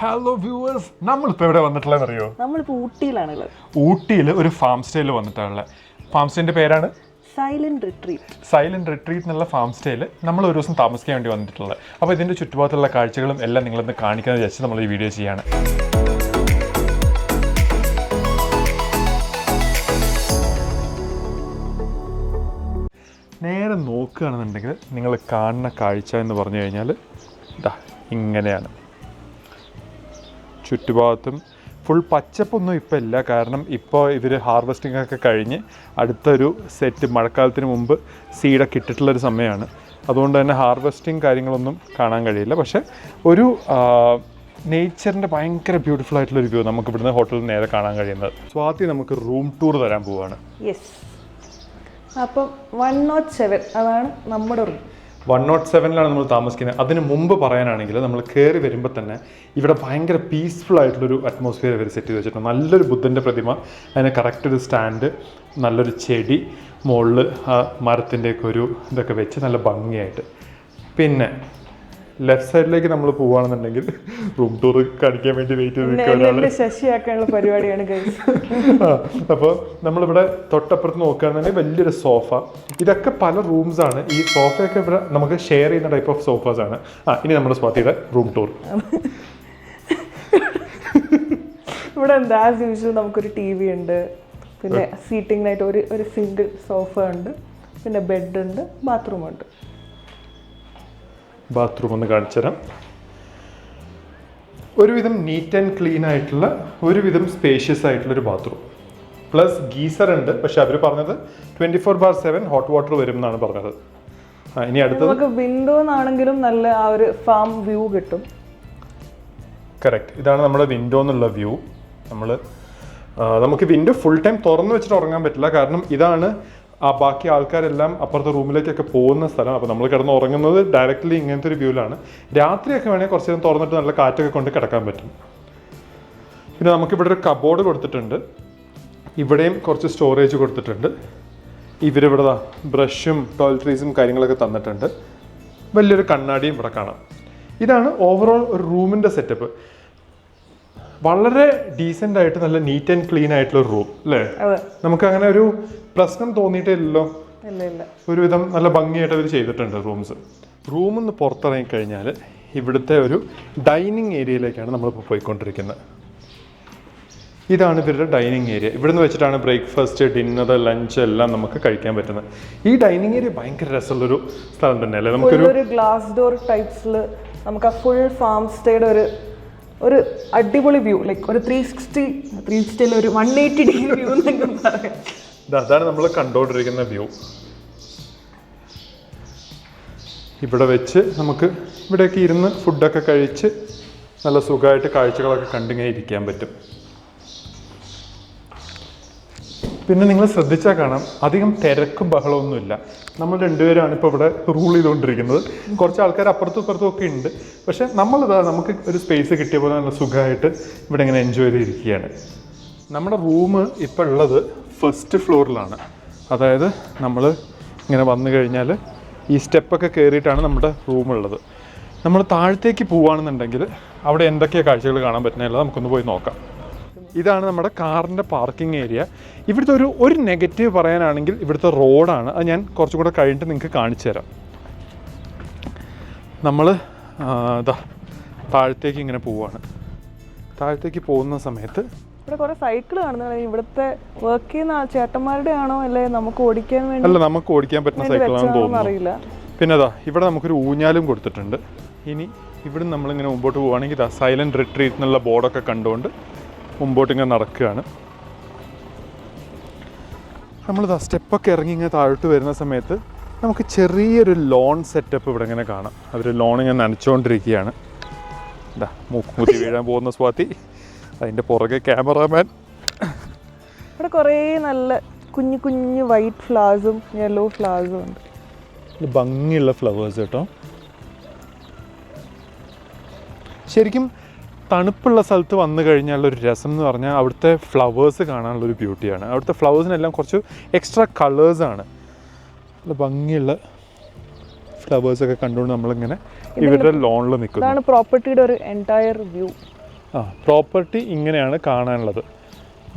Hello viewers, നമ്മളിപ്പോൾ എവിടെ വന്നിട്ടുള്ളത് അറിയോ? നമ്മളിപ്പോൾ ഊട്ടിയിലാണുള്ളത്. ഊട്ടിയിൽ ഒരു ഫാം സ്റ്റേയിൽ വന്നിട്ടുള്ളത്. ഫാം സ്റ്റേൻ്റെ പേരാണ് സൈലന്റ് റിട്രീറ്റ്. സൈലന്റ് റിട്രീറ്റ് എന്നുള്ള ഫാം സ്റ്റേയിൽ നമ്മൾ ഒരു ദിവസം താമസിക്കാൻ വേണ്ടി വന്നിട്ടുള്ളത്. അപ്പോൾ ഇതിൻ്റെ ചുറ്റുപാടത്തുള്ള കാഴ്ചകളും എല്ലാം നിങ്ങളൊന്ന് കാണിക്കാമെന്ന് വിചാരിച്ച് നമ്മൾ ഈ വീഡിയോ ചെയ്യാണ്. നേരെ നോക്കുകയാണെന്നുണ്ടെങ്കിൽ നിങ്ങൾ കാണുന്ന കാഴ്ച എന്ന് പറഞ്ഞു കഴിഞ്ഞാൽ ഇതാ ഇങ്ങനെയാണ്. ചുറ്റുഭാഗത്തും ഫുൾ പച്ചപ്പൊന്നും ഇപ്പോൾ ഇല്ല, കാരണം ഇപ്പോൾ ഇവർ ഹാർവെസ്റ്റിംഗ് ഒക്കെ കഴിഞ്ഞ് അടുത്തൊരു സെറ്റ് മഴക്കാലത്തിന് മുമ്പ് സീഡൊക്കെ ഇട്ടിട്ടുള്ളൊരു സമയമാണ്. അതുകൊണ്ട് തന്നെ ഹാർവെസ്റ്റിംഗ് കാര്യങ്ങളൊന്നും കാണാൻ കഴിയില്ല. പക്ഷേ ഒരു നേച്ചറിൻ്റെ ഭയങ്കര ബ്യൂട്ടിഫുൾ ആയിട്ടുള്ളൊരു വ്യൂ നമുക്ക് ഇവിടുന്ന് ഹോട്ടലിൽ നേരെ കാണാൻ കഴിയുന്നത്. സ്വാതി നമുക്ക് റൂം ടൂർ തരാൻ പോവുകയാണ്. യെസ്, അപ്പം 107 അതാണ് നമ്മുടെ റൂം. 107 നമ്മൾ താമസിക്കുന്നത്. അതിന് മുമ്പ് പറയാനാണെങ്കിൽ നമ്മൾ കയറി വരുമ്പോൾ തന്നെ ഇവിടെ ഭയങ്കര പീസ്ഫുൾ ആയിട്ടുള്ളൊരു അറ്റ്മോസ്ഫിയർ ഇവർ സെറ്റ് ചെയ്ത് വെച്ചിട്ടുണ്ട്. നല്ലൊരു ബുദ്ധൻ്റെ പ്രതിമ, അതിന് കറക്റ്റ് ഒരു സ്റ്റാൻഡ്, നല്ലൊരു ചെടി, മുകളിൽ ആ മരത്തിൻ്റെയൊക്കെ ഒരു ഇതൊക്കെ വെച്ച് നല്ല ഭംഗിയായിട്ട്. പിന്നെ ലെഫ്റ്റ് സൈഡിലേക്ക് നമ്മൾ പോവുകയാണെന്നുണ്ടെങ്കിൽ റൂം ടൂർ കാണിക്കാൻ വേണ്ടി വെയിറ്റ് ചെയ്ത് നിൽക്കുന്ന ശശിയാക്കാനുള്ള പരിപാടിയാണ്. അപ്പോൾ നമ്മളിവിടെ തൊട്ടപ്പുറത്ത് നോക്കുകയാണെന്നുണ്ടെങ്കിൽ വലിയൊരു സോഫ. ഇതൊക്കെ പല റൂംസാണ്. ഈ സോഫയൊക്കെ ഇവിടെ നമുക്ക് ഷെയർ ചെയ്യുന്ന ടൈപ്പ് ഓഫ് സോഫാസ് ആണ്. ഇനി നമ്മുടെ സ്വാതിയുടെ റൂം ടൂർ. ഇവിടെ എന്താ ആസ് യൂഷ്വൽ നമുക്കൊരു TV ഉണ്ട്, പിന്നെ സീറ്റിങ്ങിനായിട്ട് ഒരു സിംഗിൾ സോഫ ഉണ്ട്, പിന്നെ ബെഡ് ഉണ്ട്, ബാത്റൂം ഉണ്ട്. ബാത്റൂം ഒന്ന് കാണിച്ചു തരാം. ഒരുവിധം നീറ്റ് ആൻഡ് ക്ലീൻ ആയിട്ടുള്ള, ഒരുവിധം സ്പേഷ്യസ് ആയിട്ടുള്ളൊരു ബാത്റൂം. പ്ലസ് ഗീസർ ഉണ്ട്. പക്ഷെ അവർ പറഞ്ഞത് 24/7 ഹോട്ട് വാട്ടർ വരും എന്നാണ് പറഞ്ഞത്. ഇനി അടുത്തത് നമുക്ക് വിൻഡോന്നാണെങ്കിലും നല്ല ആ ഒരു ഫാം വ്യൂ കിട്ടും. കറക്റ്റ്, ഇതാണ് നമ്മുടെ വിൻഡോ എന്നുള്ള വ്യൂ. നമുക്ക് വിൻഡോ ഫുൾ ടൈം തുറന്നു വെച്ചിട്ട് ഉറങ്ങാൻ പറ്റില്ല, കാരണം ഇതാണ് ബാക്കി ആൾക്കാരെല്ലാം അപ്പുറത്തെ റൂമിലേക്കൊക്കെ പോകുന്ന സ്ഥലം. അപ്പോൾ നമ്മൾ കിടന്ന് ഉറങ്ങുന്നത് ഡയറക്റ്റ്ലി ഇങ്ങനത്തെ ഒരു വ്യൂവിലാണ്. രാത്രിയൊക്കെ വേണമെങ്കിൽ കുറച്ച് നേരം തുറന്നിട്ട് നല്ല കാറ്റൊക്കെ കൊണ്ട് കിടക്കാൻ പറ്റും. പിന്നെ നമുക്കിവിടെ ഒരു കബോർഡ് കൊടുത്തിട്ടുണ്ട്. ഇവിടെയും കുറച്ച് സ്റ്റോറേജ് കൊടുത്തിട്ടുണ്ട്. ഇവരിവിടെ ബ്രഷും ടോയ്ലറ്ററീസും കാര്യങ്ങളൊക്കെ തന്നിട്ടുണ്ട്. വലിയൊരു കണ്ണാടിയും ഇവിടെ കാണാം. ഇതാണ് ഓവറോൾ ഒരു റൂമിൻ്റെ സെറ്റപ്പ്. വളരെ ഡീസൻ്റ് ആയിട്ട് നല്ല നീറ്റ് ആൻഡ് ക്ലീൻ ആയിട്ടുള്ള റൂം അല്ലേ? നമുക്ക് അങ്ങനെ ഒരു പ്രശ്നം തോന്നിയിട്ടേ ഇല്ലല്ലോ. ഒരുവിധം നല്ല ഭംഗിയായിട്ട് അവർ ചെയ്തിട്ടുണ്ട് റൂംസ്. റൂമിൽ നിന്ന് പുറത്തിറങ്ങി കഴിഞ്ഞാൽ ഇവിടുത്തെ ഒരു ഡൈനിങ് ഏരിയയിലേക്കാണ് നമ്മളിപ്പോൾ പോയിക്കൊണ്ടിരിക്കുന്നത്. ഇതാണ് ഇവരുടെ ഡൈനിങ് ഏരിയ. ഇവിടുന്ന് വെച്ചിട്ടാണ് ബ്രേക്ക്ഫാസ്റ്റ്, ഡിന്നർ, ലഞ്ച് എല്ലാം നമുക്ക് കഴിക്കാൻ പറ്റുന്നത്. ഈ ഡൈനിങ് ഏരിയ ഭയങ്കര രസമുള്ളൊരു സ്ഥലം തന്നെയല്ലേ? നമുക്കൊരു ഗ്ലാസ് ഡോർ ടൈപ്സിൽ നമുക്ക് ആ ഫുൾ ഫാം സ്റ്റേയുടെ ഒരു അടിപൊളി വ്യൂ, ലൈക്ക് ഒരു 360 ഒരു 180 ഡിഗ്രി വ്യൂ എന്നൊക്കെ പറയാം. അതാണ് നമ്മൾ കണ്ടുകൊണ്ടിരിക്കുന്ന വ്യൂ. ഇവിടെ വെച്ച് നമുക്ക് ഇവിടെയൊക്കെ ഇരുന്ന് ഫുഡൊക്കെ കഴിച്ച് നല്ല സുഖമായിട്ട് കാഴ്ചകളൊക്കെ കണ്ടിങ്ങനെ ഇരിക്കാൻ പറ്റും. പിന്നെ നിങ്ങൾ ശ്രദ്ധിച്ചാൽ കാണാം, അധികം തിരക്കും ബഹളമൊന്നുമില്ല. നമ്മൾ രണ്ടുപേരാണ് ഇപ്പോൾ ഇവിടെ റൂൾ ചെയ്തുകൊണ്ടിരിക്കുന്നത്. കുറച്ച് ആൾക്കാർ അപ്പുറത്തും ഇപ്പുറത്തും ഒക്കെ ഉണ്ട്. പക്ഷേ നമുക്ക് ഒരു സ്പേസ് കിട്ടിയ പോലെ നല്ല സുഖമായിട്ട് ഇവിടെ ഇങ്ങനെ എൻജോയ് ചെയ്തിരിക്കുകയാണ്. നമ്മുടെ റൂം ഇപ്പോൾ ഉള്ളത് ഫസ്റ്റ് ഫ്ലോറിലാണ്. അതായത് നമ്മൾ ഇങ്ങനെ വന്നു കഴിഞ്ഞാൽ ഈ സ്റ്റെപ്പൊക്കെ കയറിയിട്ടാണ് നമ്മുടെ റൂമുള്ളത്. നമ്മൾ താഴത്തേക്ക് പോവുകയാണെന്നുണ്ടെങ്കിൽ അവിടെ എന്തൊക്കെയാണ് കാഴ്ചകൾ കാണാൻ പറ്റുന്നില്ല, നമുക്കൊന്ന് പോയി നോക്കാം. ഇതാണ് നമ്മുടെ കാറിൻ്റെ പാർക്കിംഗ് ഏരിയ. ഇവിടുത്തെ ഒരു നെഗറ്റീവ് പറയാനാണെങ്കിൽ ഇവിടുത്തെ റോഡാണ്. അത് ഞാൻ കുറച്ചും കൂടെ കഴിഞ്ഞിട്ട് നിങ്ങൾക്ക് കാണിച്ചു തരാം. നമ്മൾ താഴത്തേക്ക് ഇങ്ങനെ പോവുകയാണ്. താഴത്തേക്ക് പോകുന്ന സമയത്ത് ഇവിടെ കുറേ സൈക്കിൾ കാണുന്നത് ഇവിടുത്തെ വർക്ക് ചെയ്യുന്ന ചേട്ടന്മാരുടെ ആണോ അല്ലെ നമുക്ക് ഓടിക്കാൻ വേണ്ടി? അല്ല, നമുക്ക് ഓടിക്കാൻ പറ്റുന്ന സൈക്കിളാണെന്ന് തോന്നുന്നു. പിന്നെ ഇവിടെ നമുക്കൊരു ഊഞ്ഞാലും കൊടുത്തിട്ടുണ്ട്. ഇനി ഇവിടെ നമ്മളിങ്ങനെ മുമ്പോട്ട് പോവുകയാണെങ്കിൽ സൈലന്റ് റിട്രീറ്റ് എന്നുള്ള ബോർഡൊക്കെ കണ്ടുകൊണ്ട് മുമ്പോട്ടിങ്ങനെ നടക്കുകയാണ്. നമ്മളിതാ സ്റ്റെപ്പൊക്കെ ഇറങ്ങി ഇങ്ങനെ താഴോട്ട് വരുന്ന സമയത്ത് നമുക്ക് ചെറിയൊരു ലോൺ സെറ്റപ്പ് ഇവിടെ ഇങ്ങനെ കാണാം. അവർ ലോൺ ഇങ്ങനെ നനച്ചുകൊണ്ടിരിക്കുകയാണ്. മൂക്കുമുത്തി വീഴാൻ പോകുന്ന സ്വാതി, അതിൻ്റെ പുറകെ ക്യാമറാമാൻ. ഇവിടെ കുറേ നല്ല കുഞ്ഞു കുഞ്ഞു വൈറ്റ് ഫ്ലവേഴ്സും യെല്ലോ ഫ്ലവേഴ്സും ഉണ്ട്. ഭംഗിയുള്ള ഫ്ലവേഴ്സ് കേട്ടോ. ശരിക്കും തണുപ്പുള്ള സ്ഥലത്ത് വന്നു കഴിഞ്ഞാലൊരു രസം എന്ന് പറഞ്ഞാൽ അവിടുത്തെ ഫ്ലവേഴ്സ് കാണാനുള്ളൊരു ബ്യൂട്ടിയാണ്. അവിടുത്തെ ഫ്ലവേഴ്സിനെല്ലാം കുറച്ച് എക്സ്ട്രാ കളേഴ്സാണ്. നല്ല ഭംഗിയുള്ള ഫ്ലവേഴ്സൊക്കെ കണ്ടുകൊണ്ട് നമ്മളിങ്ങനെ ഇവരുടെ ലോണിൽ നിൽക്കുന്നു. പ്രോപ്പർട്ടിയുടെ ഒരു എൻറ്റയർ വ്യൂ. പ്രോപ്പർട്ടി ഇങ്ങനെയാണ് കാണാനുള്ളത്.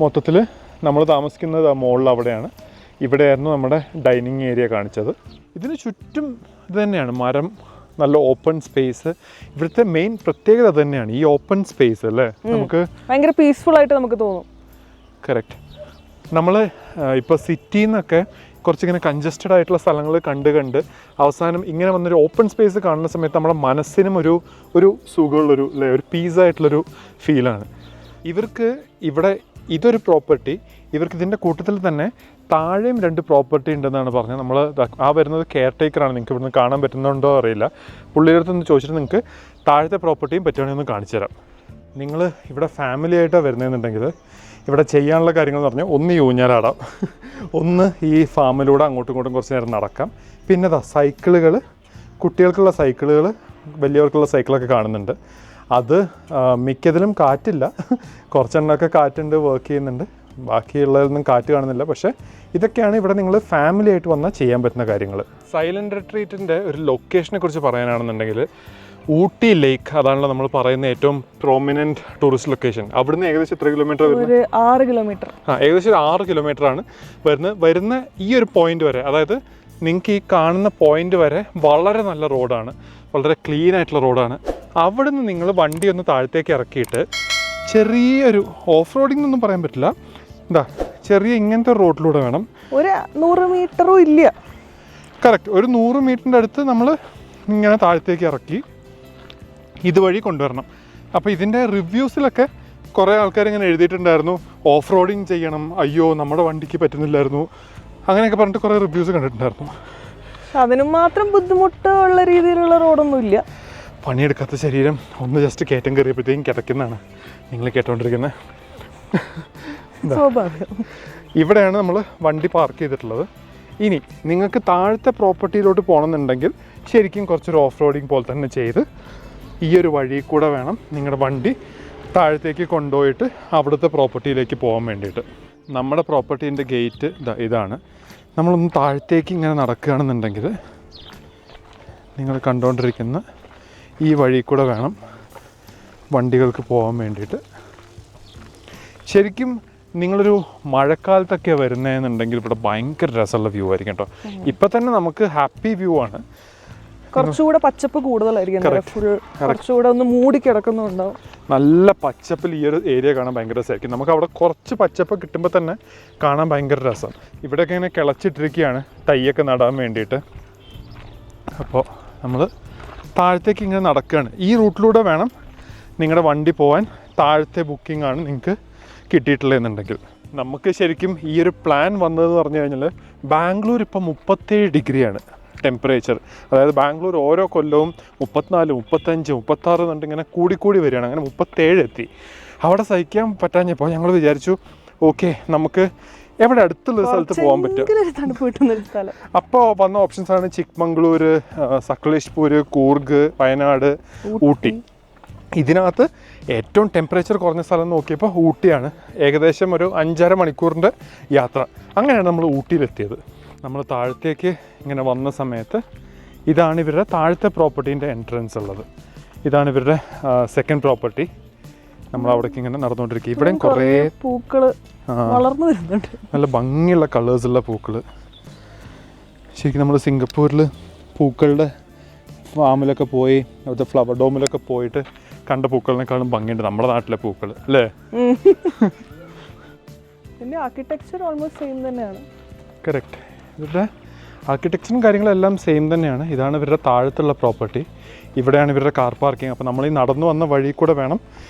മൊത്തത്തിൽ നമ്മൾ താമസിക്കുന്നത് മുകളിൽ അവിടെയാണ്. ഇവിടെയായിരുന്നു നമ്മുടെ ഡൈനിങ് ഏരിയ കാണിച്ചത്. ഇതിന് ചുറ്റും ഇത് തന്നെയാണ് മരം, നല്ല ഓപ്പൺ സ്പേസ്. ഇവിടുത്തെ മെയിൻ പ്രത്യേകത അത് തന്നെയാണ്, ഈ ഓപ്പൺ സ്പേസ് അല്ലേ. നമുക്ക് ഭയങ്കര പീസ്ഫുൾ ആയിട്ട് നമുക്ക് തോന്നും. കറക്റ്റ്. നമ്മൾ ഇപ്പോൾ സിറ്റിയിൽ നിന്നൊക്കെ കുറച്ചിങ്ങനെ കൺജസ്റ്റഡ് ആയിട്ടുള്ള സ്ഥലങ്ങൾ കണ്ട് അവസാനം ഇങ്ങനെ വന്നൊരു ഓപ്പൺ സ്പേസ് കാണുന്ന സമയത്ത് നമ്മുടെ മനസ്സിനും ഒരു സുഖമുള്ളൊരു അല്ലേ, ഒരു പീസായിട്ടുള്ളൊരു ഫീലാണ്. ഇവർക്ക് ഇവിടെ ഇതൊരു പ്രോപ്പർട്ടി, ഇവർക്ക് ഇതിൻ്റെ കൂട്ടത്തിൽ തന്നെ താഴെയും 2 പ്രോപ്പർട്ടി ഉണ്ടെന്നാണ് പറഞ്ഞത്. നമ്മൾ ആ വരുന്നത് കെയർ ടേക്കറാണ്. നിങ്ങൾക്ക് ഇവിടുന്ന് കാണാൻ പറ്റുന്നുണ്ടോ അറിയില്ല. പുള്ളിയുടെ അടുത്തൊന്ന് ചോദിച്ചിട്ട് നിങ്ങൾക്ക് താഴത്തെ പ്രോപ്പർട്ടിയും പറ്റുകയാണെങ്കിൽ ഒന്ന് കാണിച്ചു തരാം. നിങ്ങൾ ഇവിടെ ഫാമിലി ആയിട്ടാണ് വരുന്നതെന്നുണ്ടെങ്കിൽ ഇവിടെ ചെയ്യാനുള്ള കാര്യങ്ങൾ എന്ന് പറഞ്ഞാൽ ഒന്ന് ഈ ഊഞ്ഞാലാടാം, ഒന്ന് ഈ ഫാമിലൂടെ അങ്ങോട്ടും ഇങ്ങോട്ടും കുറച്ച് നേരം നടക്കാം. പിന്നെ സൈക്കിളുകൾ, കുട്ടികൾക്കുള്ള സൈക്കിളുകൾ, വലിയവർക്കുള്ള സൈക്കിളൊക്കെ കാണുന്നുണ്ട്. അത് മിക്കതിലും കാറ്റില്ല, കുറച്ചെണ്ണമൊക്കെ കാറ്റുണ്ട്, വർക്ക് ചെയ്യുന്നുണ്ട്. ബാക്കിയുള്ളതൊന്നും കാറ്റ് കാണുന്നില്ല. പക്ഷേ ഇതൊക്കെയാണ് ഇവിടെ നിങ്ങൾ ഫാമിലി ആയിട്ട് വന്നാൽ ചെയ്യാൻ പറ്റുന്ന കാര്യങ്ങൾ. സൈലൻറ്റ് റിട്രീറ്റിൻ്റെ ഒരു ലൊക്കേഷനെ കുറിച്ച് പറയാനാണെന്നുണ്ടെങ്കിൽ ഊട്ടി ലേക്ക്, അതാണല്ലോ നമ്മൾ പറയുന്ന ഏറ്റവും പ്രോമിനൻറ്റ് ടൂറിസ്റ്റ് ലൊക്കേഷൻ. അവിടുന്ന് ഏകദേശം എത്ര കിലോമീറ്റർ വരുന്നത്? 6 കിലോമീറ്റർ. ഏകദേശം ഒരു 6 കിലോമീറ്ററാണ് വരുന്ന ഈ ഒരു പോയിന്റ് വരെ. അതായത് നിങ്ങൾക്ക് ഈ കാണുന്ന പോയിന്റ് വരെ വളരെ നല്ല റോഡാണ്, വളരെ ക്ലീൻ ആയിട്ടുള്ള റോഡാണ്. അവിടുന്ന് നിങ്ങൾ വണ്ടി ഒന്ന് താഴത്തേക്ക് ഇറക്കിയിട്ട് ചെറിയൊരു ഓഫ് റോഡിംഗ് എന്നൊന്നും പറയാൻ പറ്റില്ല, ചെറിയ ഇങ്ങനത്തെ റോഡിലൂടെ വേണം. ഒരു 100 മീറ്ററും ഇല്ല. കറക്റ്റ്, ഒരു 100 മീറ്ററിൻ്റെ അടുത്ത് നമ്മൾ ഇങ്ങനെ താഴത്തേക്ക് ഇറക്കി ഇതുവഴി കൊണ്ടുവരണം. അപ്പോൾ ഇതിൻ്റെ റിവ്യൂസിലൊക്കെ കുറേ ആൾക്കാർ ഇങ്ങനെ എഴുതിയിട്ടുണ്ടായിരുന്നു, ഓഫ് റോഡിങ് ചെയ്യണം, അയ്യോ നമ്മുടെ വണ്ടിക്ക് പറ്റുന്നില്ലായിരുന്നു, അങ്ങനെയൊക്കെ പറഞ്ഞിട്ട് കുറേ റിവ്യൂസ് കണ്ടിട്ടുണ്ടായിരുന്നു. അതിനും മാത്രം ബുദ്ധിമുട്ടുള്ള രീതിയിലുള്ള റോഡൊന്നും ഇല്ല. പണിയെടുക്കാത്ത ശരീരം ഒന്ന് ജസ്റ്റ് കയറ്റം കയറിയപ്പോഴത്തേക്കും കിടക്കുന്നതാണ് നിങ്ങൾ കേട്ടോണ്ടിരിക്കുന്നത്. സ്വാഭാവികം. ഇവിടെയാണ് നമ്മൾ വണ്ടി പാർക്ക് ചെയ്തിട്ടുള്ളത്. ഇനി നിങ്ങൾക്ക് താഴത്തെ പ്രോപ്പർട്ടിയിലോട്ട് പോകണമെന്നുണ്ടെങ്കിൽ ശരിക്കും കുറച്ചൊരു ഓഫ് റോഡിങ് പോലെ തന്നെ ചെയ്ത് ഈ ഒരു വഴി കൂടെ വേണം നിങ്ങളുടെ വണ്ടി താഴത്തേക്ക് കൊണ്ടുപോയിട്ട് അവിടുത്തെ പ്രോപ്പർട്ടിയിലേക്ക് പോകാൻ വേണ്ടിയിട്ട്. നമ്മുടെ പ്രോപ്പർട്ടീൻ്റെ ഗേറ്റ് ഇതാണ്. നമ്മളൊന്ന് താഴത്തേക്ക് ഇങ്ങനെ നടക്കുകയാണെന്നുണ്ടെങ്കിൽ നിങ്ങൾ കണ്ടുകൊണ്ടിരിക്കുന്ന ഈ വഴി കൂടെ വേണം വണ്ടികൾക്ക് പോകാൻ വേണ്ടിയിട്ട്. ശരിക്കും നിങ്ങളൊരു മഴക്കാലത്തൊക്കെ വരുന്നതെന്നുണ്ടെങ്കിൽ ഇവിടെ ഭയങ്കര രസമുള്ള വ്യൂ ആയിരിക്കും കേട്ടോ. ഇപ്പം തന്നെ നമുക്ക് ഹാപ്പി വ്യൂ ആണ്. കുറച്ചുകൂടെ പച്ചപ്പ് കൂടുതലായിരിക്കും, കുറച്ചുകൂടെ ഒന്ന് മൂടി കിടക്കുന്നുണ്ടാവും. നല്ല പച്ചപ്പിൽ ഈ ഒരു ഏരിയ കാണാൻ ഭയങ്കര രസമായിരിക്കും. നമുക്ക് അവിടെ കുറച്ച് പച്ചപ്പ് കിട്ടുമ്പോൾ തന്നെ കാണാൻ ഭയങ്കര രസം. ഇവിടെയൊക്കെ ഇങ്ങനെ കിളച്ചിട്ടിരിക്കുകയാണ് തൈയൊക്കെ നടാൻ വേണ്ടിയിട്ട്. അപ്പോൾ നമ്മൾ താഴത്തേക്ക് ഇങ്ങനെ നടക്കുകയാണ്. ഈ റൂട്ടിലൂടെ വേണം നിങ്ങളുടെ വണ്ടി പോകാൻ. താഴത്തെ ബുക്കിംഗ് ആണ് നിങ്ങൾക്ക് കിട്ടിയിട്ടുള്ളതെന്നുണ്ടെങ്കിൽ. നമുക്ക് ശരിക്കും ഈ ഒരു പ്ലാൻ വന്നതെന്ന് പറഞ്ഞു കഴിഞ്ഞാൽ ബാംഗ്ലൂർ ഇപ്പം 37 ഡിഗ്രിയാണ് ടെമ്പറേച്ചർ. അതായത് ബാംഗ്ലൂർ ഓരോ കൊല്ലവും 34, 35, 36 എന്നിട്ട് ഇങ്ങനെ കൂടിക്കൂടി വരികയാണ്. അങ്ങനെ 37 എത്തി. അവിടെ സഹിക്കാൻ പറ്റാഞ്ഞപ്പോൾ ഞങ്ങൾ വിചാരിച്ചു ഓക്കെ നമുക്ക് എവിടെ അടുത്തുള്ള സ്ഥലത്ത് പോകാൻ പറ്റും. അപ്പോൾ വന്ന ഓപ്ഷൻസാണ് ചിക്മംഗ്ലൂർ, സക്ലേഷ്പൂർ, കൂർഗ്, വയനാട്, ഊട്ടി. ഇതിനകത്ത് ഏറ്റവും ടെമ്പറേച്ചർ കുറഞ്ഞ സ്ഥലം നോക്കിയപ്പോൾ ഊട്ടിയാണ്. ഏകദേശം ഒരു 5.5 മണിക്കൂറിൻ്റെ യാത്ര. അങ്ങനെയാണ് നമ്മൾ ഊട്ടിയിലെത്തിയത്. നമ്മൾ താഴത്തേക്ക് ഇങ്ങനെ വന്ന സമയത്ത് ഇതാണ് ഇവരുടെ താഴത്തെ പ്രോപ്പർട്ടീൻ്റെ എൻട്രൻസ് ഉള്ളത്. ഇതാണ് ഇവരുടെ സെക്കൻഡ് പ്രോപ്പർട്ടി. നമ്മൾ അവിടേക്ക് ഇങ്ങനെ നടന്നുകൊണ്ടിരിക്കുക. ഇവിടെയും കുറേ പൂക്കൾ വളർന്നു വരുന്നുണ്ട്, നല്ല ഭംഗിയുള്ള കളേഴ്സുള്ള പൂക്കൾ. ശരിക്കും നമ്മൾ സിംഗപ്പൂരിൽ പൂക്കളുടെ ഫാമിലൊക്കെ പോയി, അവിടുത്തെ ഫ്ലവർ ഡോമിലൊക്കെ പോയിട്ട് കണ്ട പൂക്കളിനേക്കാളും ഭംഗിയുണ്ട് നമ്മുടെ നാട്ടിലെ പൂക്കൾ അല്ലേ. പിന്നെ ആർക്കിടെക്ചർ ഓൾമോസ്റ്റ് സെയിം തന്നെയാണ്. കറക്റ്റ്. ഇവരുടെ ആർക്കിടെക്ചറും കാര്യങ്ങളെല്ലാം സെയിം തന്നെയാണ്. ഇതാണ് ഇവരുടെ താഴത്തുള്ള പ്രോപ്പർട്ടി. ഇവിടെയാണ് ഇവരുടെ കാർ പാർക്കിംഗ്. അപ്പോൾ നമ്മൾ ഈ നടന്നു വന്ന വഴി കൂടെ വേണം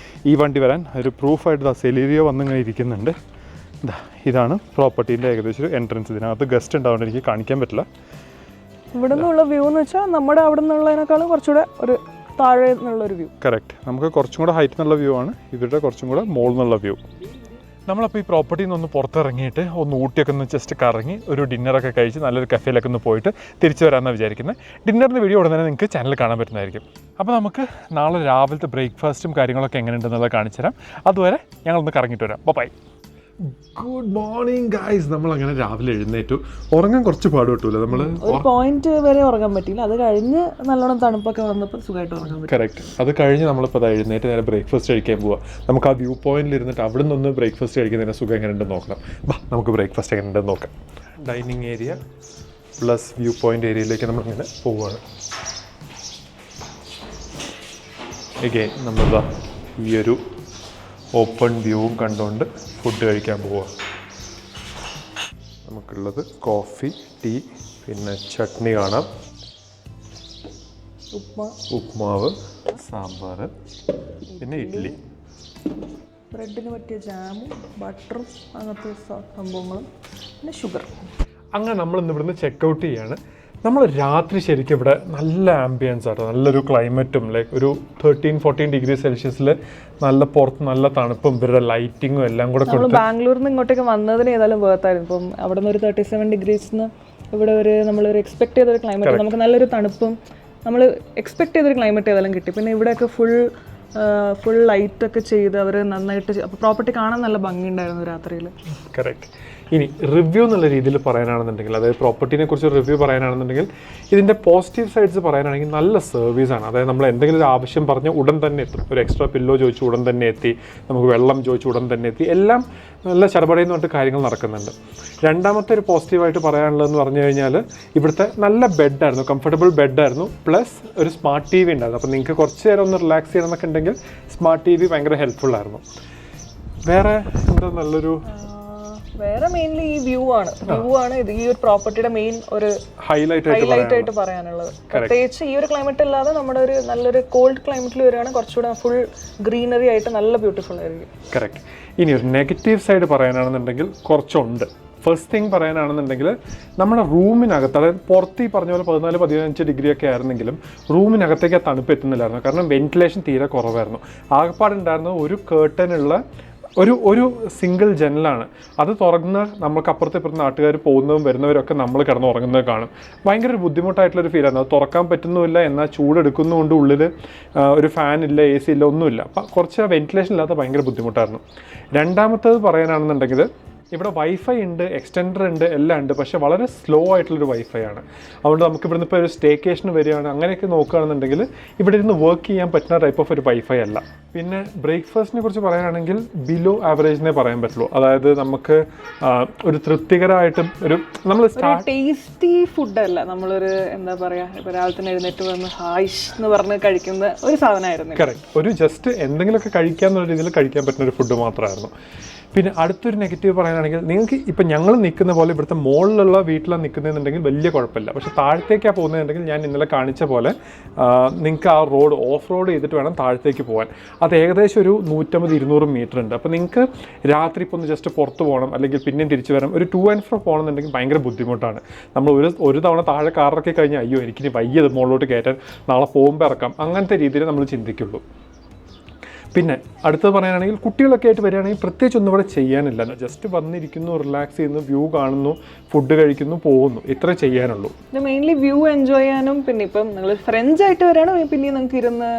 ഈ വണ്ടി വരാൻ. ഒരു പ്രൂഫായിട്ട് സെലീരിയോ വന്നിങ്ങനെ ഇരിക്കുന്നുണ്ട്. ഇതാണ് പ്രോപ്പർട്ടീൻ്റെ ഏകദേശം ഒരു എൻട്രൻസ്. ഇതിനകത്ത് ഗസ്റ്റ് ഉണ്ടാവുകൊണ്ട് എനിക്ക് കാണിക്കാൻ പറ്റില്ല. ഇവിടെ നിന്നുള്ള വ്യൂ എന്ന് വെച്ചാൽ നമ്മുടെ അവിടെ നിന്നുള്ളതിനേക്കാളും കുറച്ചുകൂടെ ഒരു താഴെ നിന്നുള്ളൊരു വ്യൂ. കറക്റ്റ്. നമുക്ക് കുറച്ചും കൂടെ ഹൈറ്റ് എന്നുള്ള വ്യൂ ആണ്, ഇവരുടെ കുറച്ചും കൂടെ മുകളിൽ നിന്നുള്ള വ്യൂ. നമ്മളപ്പോൾ ഈ പ്രോപ്പർട്ടിയിൽ നിന്ന് പുറത്തിറങ്ങിയിട്ട് ഒന്ന് ഊട്ടിയൊക്കെ ഒന്ന് ജസ്റ്റ് കറങ്ങി ഒരു ഡിന്നറൊക്കെ കഴിച്ച് നല്ലൊരു കഫേയിലൊക്കെ ഒന്ന് പോയിട്ട് തിരിച്ചു വരാമെന്നാണ് വിചാരിക്കുന്നത്. ഡിന്നറിൻ്റെ വീഡിയോ ഉടനെ തന്നെ നിങ്ങൾക്ക് ചാനലിൽ കാണാൻ പറ്റുന്നതായിരിക്കും. അപ്പോൾ നമുക്ക് നാളെ രാവിലത്തെ ബ്രേക്ക്ഫാസ്റ്റും കാര്യങ്ങളൊക്കെ എങ്ങനെയുണ്ടെന്നുള്ളത് കാണിച്ചു തരാം. അതുവരെ ഞങ്ങളൊന്ന് കറങ്ങിയിട്ട് വരാം. ബൈ. Good morning guys. നമ്മൾ അങ്ങനെ രാവിലെ എഴുന്നേറ്റു. ഉറങ്ങാൻ കുറച്ച് പാട് കിട്ടൂല. നമ്മൾ ഒരു പോയിന്റ് വരെ ഉറങ്ങാൻ പറ്റിയില്ല. അത് കഴിഞ്ഞ് നല്ലോണം തണുപ്പൊക്കെ വന്നപ്പോൾ സുഖമായിട്ട് ഉറങ്ങാൻ പറ്റും. കറക്റ്റ്. അത് കഴിഞ്ഞ് നമ്മളിപ്പോൾ എഴുന്നേറ്റ് നേരെ ബ്രേക്ക്ഫാസ്റ്റ് കഴിക്കാൻ പോവാം. നമുക്ക് ആ വ്യൂ പോയിന്റിൽ ഇരുന്നിട്ട് അവിടെ നിന്നൊന്ന് ബ്രേക്ക്ഫാസ്റ്റ് കഴിക്കുന്നതിന് സുഖം എങ്ങനെയുണ്ടെന്ന് നോക്കണം. നമുക്ക് ബ്രേക്ക്ഫാസ്റ്റ് എങ്ങനെയുണ്ടെന്ന് നോക്കാം. Dining area plus view point ഏരിയയിലേക്ക് നമ്മളിങ്ങനെ പോവുകയാണ്. എഗെയിൻ നമ്മളിതാ ഈ ഒരു ഓപ്പൺ വ്യൂവും കണ്ടുകൊണ്ട് ഫുഡ് കഴിക്കാൻ പോവുക. നമുക്കുള്ളത് കോഫി, ടീ, പിന്നെ ചട്നി കാണാം, ഉപ്മാവ്, സാമ്പാർ, പിന്നെ ഇഡ്ഡലി, ബ്രെഡിന് പറ്റിയ ജാമും ബട്ടറും അങ്ങനത്തെ സംഭവങ്ങളും, പിന്നെ ഷുഗർ. അങ്ങനെ നമ്മളിന്ന് ഇവിടുന്ന് ചെക്കൗട്ട് ചെയ്യാണ്. നമ്മൾ രാത്രി ശരിക്കും ഇവിടെ നല്ല ആംബിയൻസ് ആട്ടോ, നല്ലൊരു ക്ലൈമറ്റും ലൈക്ക് ഒരു 13-14 ഡിഗ്രി സെൽഷ്യസിൽ നല്ല പുറത്ത് നല്ല തണുപ്പും ഇവരുടെ ലൈറ്റിങ്ങും എല്ലാം കൂടെ നമ്മൾ ബാംഗ്ലൂരിൽ നിന്ന് ഇങ്ങോട്ടേക്ക് വന്നതിന് ഏതായാലും വേർത്തായിരുന്നു. ഇപ്പം അവിടെ നിന്ന് ഒരു 37 ഡിഗ്രീസിന് ഇവിടെ ഒരു നമ്മളൊരു എക്സ്പെക്ട് ചെയ്തൊരു ക്ലൈമറ്റ്, നമുക്ക് നല്ലൊരു തണുപ്പും നമ്മൾ എക്സ്പെക്ട് ചെയ്തൊരു ക്ലൈമറ്റ് ഏതായാലും കിട്ടി. പിന്നെ ഇവിടെയൊക്കെ ഫുൾ ലൈറ്റൊക്കെ ചെയ്ത് അവർ നന്നായിട്ട് അപ്പോൾ പ്രോപ്പർട്ടി കാണാൻ നല്ല ഭംഗിയുണ്ടായിരുന്നു രാത്രിയിൽ. കറക്റ്റ്. ഇനി റിവ്യൂ എന്നുള്ള രീതിയിൽ പറയാനാണെന്നുണ്ടെങ്കിൽ, അതായത് പ്രോപ്പർട്ടിനെ കുറിച്ച് റിവ്യൂ പറയാനാണെന്നുണ്ടെങ്കിൽ, ഇതിൻ്റെ പോസിറ്റീവ് സൈഡ്സ് പറയാനാണെങ്കിൽ നല്ല സർവീസാണ്. അതായത് നമ്മൾ എന്തെങ്കിലും ഒരു ആവശ്യം പറഞ്ഞ് ഉടൻ തന്നെ എത്തും. ഒരു എക്സ്ട്രാ പില്ലോ ചോദിച്ചു ഉടൻ തന്നെ എത്തി, നമുക്ക് വെള്ളം ചോദിച്ചു ഉടൻ തന്നെ എത്തി, എല്ലാം നല്ല ചടപടയെന്ന് പറഞ്ഞിട്ട് കാര്യങ്ങൾ നടക്കുന്നുണ്ട്. രണ്ടാമത്തെ ഒരു പോസിറ്റീവായിട്ട് പറയാനുള്ളതെന്ന് പറഞ്ഞു കഴിഞ്ഞാൽ ഇവിടുത്തെ നല്ല ബെഡായിരുന്നു, കംഫർട്ടബിൾ ബെഡായിരുന്നു, പ്ലസ് ഒരു സ്മാർട്ട് ടി വി ഉണ്ടായിരുന്നു. അപ്പോൾ നിങ്ങൾക്ക് കുറച്ച് നേരം ഒന്ന് റിലാക്സ് ചെയ്യണമെന്നൊക്കെ ഉണ്ടെങ്കിൽ സ്മാർട്ട് ടി വി ഭയങ്കര ഹെൽപ്ഫുള്ളായിരുന്നു. വേറെ എന്താ നല്ലൊരു വേറെ മെയിൻലി ഈ വ്യൂ ആണ് ഇത് ഈ ഒരു പ്രോപ്പർട്ടിയുടെ മെയിൻ ഒരു ഹൈലൈറ്റ് ആയിട്ട് പറയാനുള്ളത്. പ്രത്യേകിച്ച് ഈ ഒരു ക്ലൈമറ്റ് അല്ലാതെ നമ്മുടെ ഒരു നല്ലൊരു കോൾഡ് ക്ലൈമറ്റിൽ വരികയാണ് കുറച്ചുകൂടെ ഫുൾ ഗ്രീനറി ആയിട്ട് നല്ല ബ്യൂട്ടിഫുൾ ആയിരിക്കും. കറക്റ്റ്. ഇനി ഒരു നെഗറ്റീവ് സൈഡ് പറയാനാണെന്നുണ്ടെങ്കിൽ കുറച്ചുണ്ട്. ഫസ്റ്റ് തിങ് പറയാനാണെന്നുണ്ടെങ്കിൽ നമ്മുടെ റൂമിനകത്ത്, അതായത് പുറത്ത് ഈ പറഞ്ഞ പോലെ 14-15 ഡിഗ്രി ഒക്കെ ആയിരുന്നെങ്കിലും റൂമിനകത്തേക്ക് ആ തണുപ്പ് എത്തുന്നില്ലായിരുന്നു. കാരണം വെന്റിലേഷൻ തീരെ കുറവായിരുന്നു. ആകപ്പാടുണ്ടായിരുന്ന ഒരു കേർട്ടനുള്ള ഒരു സിംഗിൾ ജനലാണ്. അത് തുറന്ന് നമുക്ക് അപ്പുറത്തെ ഇപ്പുറത്ത് നാട്ടുകാർ പോകുന്നതും വരുന്നവരൊക്കെ നമ്മൾ കിടന്ന് ഉറങ്ങുന്നത് കാണും. ഭയങ്കര ഒരു ബുദ്ധിമുട്ടായിട്ടുള്ളൊരു ഫീലായിരുന്നു. അത് തുറക്കാൻ പറ്റുന്നുമില്ല, എന്നാൽ ചൂടെടുക്കുന്നതുകൊണ്ട് ഉള്ളിൽ ഒരു ഫാൻ ഇല്ല, എ സി ഇല്ല, ഒന്നുമില്ല. അപ്പം കുറച്ച് വെന്റിലേഷൻ ഇല്ലാത്ത ഭയങ്കര ബുദ്ധിമുട്ടായിരുന്നു. രണ്ടാമത്തേത് പറയാനാണെന്നുണ്ടെങ്കിൽ ഇവിടെ വൈഫൈ ഉണ്ട്, എക്സ്റ്റൻഡർ ഉണ്ട്, എല്ലാം ഉണ്ട്. പക്ഷേ വളരെ സ്ലോ ആയിട്ടുള്ളൊരു വൈഫൈ ആണ്. അതുകൊണ്ട് നമുക്ക് ഇവിടുന്ന് ഇപ്പോൾ ഒരു സ്റ്റേക്കേഷന് വരികയാണ് അങ്ങനെയൊക്കെ നോക്കുകയാണെന്നുണ്ടെങ്കിൽ ഇവിടെ ഇരുന്ന് വർക്ക് ചെയ്യാൻ പറ്റുന്ന ടൈപ്പ് ഓഫ് ഒരു വൈഫൈ അല്ല. പിന്നെ ബ്രേക്ക്ഫാസ്റ്റിനെ കുറിച്ച് പറയാനാണെങ്കിൽ ബിലോ ആവറേജിനെ പറയാൻ പറ്റുള്ളൂ. അതായത് നമുക്ക് ഒരു തൃപ്തികരമായിട്ട് ഒരു നമ്മൾ ടേസ്റ്റി ഫുഡല്ല, നമ്മളൊരു എന്താ പറയുക ഇപ്പോൾ രാവിലെ തന്നെ എഴുന്നേറ്റ് വന്ന് ഹായ്ഷ് എന്ന് പറഞ്ഞ് കഴിക്കുന്ന ഒരു സാധനമായിരുന്നു. കറക്റ്റ്. ഒരു ജസ്റ്റ് എന്തെങ്കിലുമൊക്കെ കഴിക്കാമെന്നുള്ള രീതിയിൽ കഴിക്കാൻ പറ്റുന്ന ഒരു ഫുഡ് മാത്രമായിരുന്നു. പിന്നെ അടുത്തൊരു നെഗറ്റീവ് പറയാനാണെങ്കിൽ നിങ്ങൾക്ക് ഇപ്പം ഞങ്ങൾ നിൽക്കുന്ന പോലെ ഇവിടുത്തെ മുകളിലുള്ള വീട്ടിലാണ് നിൽക്കുന്നതെന്നുണ്ടെങ്കിൽ വലിയ കുഴപ്പമില്ല. പക്ഷേ താഴത്തേക്കാണ് പോകുന്നതെന്നുണ്ടെങ്കിൽ ഞാൻ ഇന്നലെ കാണിച്ച പോലെ നിങ്ങൾക്ക് ആ റോഡ് ഓഫ് റോഡ് ചെയ്തിട്ട് വേണം താഴത്തേക്ക് പോകാൻ. അത് ഏകദേശം ഒരു 150-200 മീറ്റർ ഉണ്ട്. അപ്പോൾ നിങ്ങൾക്ക് രാത്രി ഇപ്പോൾ ഒന്ന് ജസ്റ്റ് പുറത്ത് പോകണം, അല്ലെങ്കിൽ പിന്നെയും തിരിച്ചു വരാം, ഒരു 2 and 4 പോകണമെന്നുണ്ടെങ്കിൽ ഭയങ്കര ബുദ്ധിമുട്ടാണ്. നമ്മൾ ഒരു തവണ താഴെ കാറിറക്കി കഴിഞ്ഞാൽ അയ്യോ എനിക്കിനി വയ്യത് മുകളിലോട്ട് കയറ്റാൻ, നാളെ പോകുമ്പോൾ ഇറക്കാം, അങ്ങനത്തെ രീതിയിൽ നമ്മൾ ചിന്തിക്കുള്ളൂ. പിന്നെ അടുത്തത് പറയാനാണെങ്കിൽ കുട്ടികളൊക്കെ ആയിട്ട് വരികയാണെങ്കിൽ പ്രത്യേകിച്ച് ഒന്നും ഇവിടെ ചെയ്യാനില്ല. ജസ്റ്റ് വന്നിരിക്കുന്നു, റിലാക്സ് ചെയ്യുന്നു, വ്യൂ കാണുന്നു, ഫുഡ് കഴിക്കുന്നു, പോകുന്നു, ഇത്ര ചെയ്യാനുള്ളൂ. മെയിൻലി വ്യൂ എൻജോയ് ചെയ്യാനും, പിന്നെ ഇപ്പം നിങ്ങൾ ഫ്രണ്ട്സ് ആയിട്ട് വരികയാണെങ്കിൽ പിന്നെ നിങ്ങൾക്ക് ഇരുന്ന്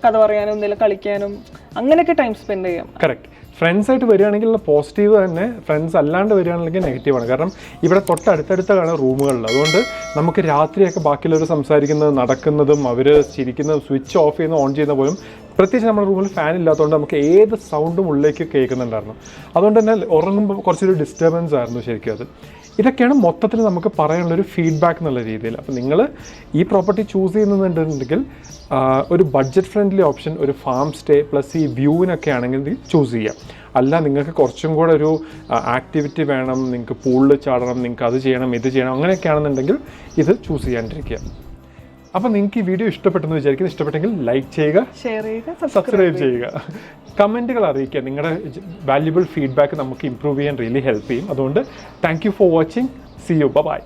കഥ പറയാനും എന്തെങ്കിലും കളിക്കാനും അങ്ങനെയൊക്കെ ടൈം സ്പെൻഡ് ചെയ്യാം. കറക്റ്റ്. ഫ്രണ്ട്സായിട്ട് വരികയാണെങ്കിൽ പോസിറ്റീവ് തന്നെ, ഫ്രണ്ട്സ് അല്ലാണ്ട് വരികയാണെങ്കിൽ നെഗറ്റീവാണ്. കാരണം ഇവിടെ തൊട്ടടുത്തടുത്താണ് റൂമുകളിൽ. അതുകൊണ്ട് നമുക്ക് രാത്രിയൊക്കെ ബാക്കിയുള്ളവർ സംസാരിക്കുന്നത്, നടക്കുന്നതും, അവർ ചിരിക്കുന്നതും, സ്വിച്ച് ഓഫ് ചെയ്യുന്ന ഓൺ ചെയ്യുന്ന പോലും, പ്രത്യേകിച്ച് നമ്മുടെ റൂമിൽ ഫാൻ ഇല്ലാത്തതുകൊണ്ട് നമുക്ക് ഏത് സൗണ്ടും ഉള്ളിലേക്ക് കേൾക്കുന്നുണ്ടായിരുന്നു. അതുകൊണ്ട് തന്നെ ഉറങ്ങുമ്പോൾ കുറച്ചൊരു ഡിസ്റ്റർബൻസ് ആയിരുന്നു ശരിക്കും അത്. ഇതൊക്കെയാണ് മൊത്തത്തിൽ നമുക്ക് പറയാനുള്ളൊരു ഫീഡ്ബാക്ക് എന്നുള്ള രീതിയിൽ. അപ്പോൾ നിങ്ങൾ ഈ പ്രോപ്പർട്ടി ചൂസ് ചെയ്യുന്നുണ്ടെങ്കിൽ ഒരു ബഡ്ജറ്റ് ഫ്രണ്ട്ലി ഓപ്ഷൻ, ഒരു ഫാം സ്റ്റേ പ്ലസ് ഈ വ്യൂവിനൊക്കെ ആണെങ്കിൽ ചൂസ് ചെയ്യാം. അല്ല നിങ്ങൾക്ക് കുറച്ചും കൂടെ ഒരു ആക്ടിവിറ്റി വേണം, നിങ്ങൾക്ക് പൂളിൽ ചാടണം, നിങ്ങൾക്ക് അത് ചെയ്യണം, ഇത് ചെയ്യണം, അങ്ങനെയൊക്കെ ആണെന്നുണ്ടെങ്കിൽ ഇത് ചൂസ് ചെയ്യാണ്ടിരിക്കുക. അപ്പോൾ നിങ്ങൾക്ക് ഈ വീഡിയോ ഇഷ്ടപ്പെട്ടെന്ന് വിചാരിക്കുന്നത്, ഇഷ്ടപ്പെട്ടെങ്കിൽ ലൈക്ക് ചെയ്യുക, ഷെയർ ചെയ്യുക, സബ്സ്ക്രൈബ് ചെയ്യുക, കമൻറ്റുകൾ അറിയിക്കുക. നിങ്ങളുടെ വാല്യുബിൾ ഫീഡ്ബാക്ക് നമുക്ക് ഇമ്പ്രൂവ് ചെയ്യാൻ റിയലി ഹെൽപ്പ് ചെയ്യും. അതുകൊണ്ട് thank you for watching. See you. By.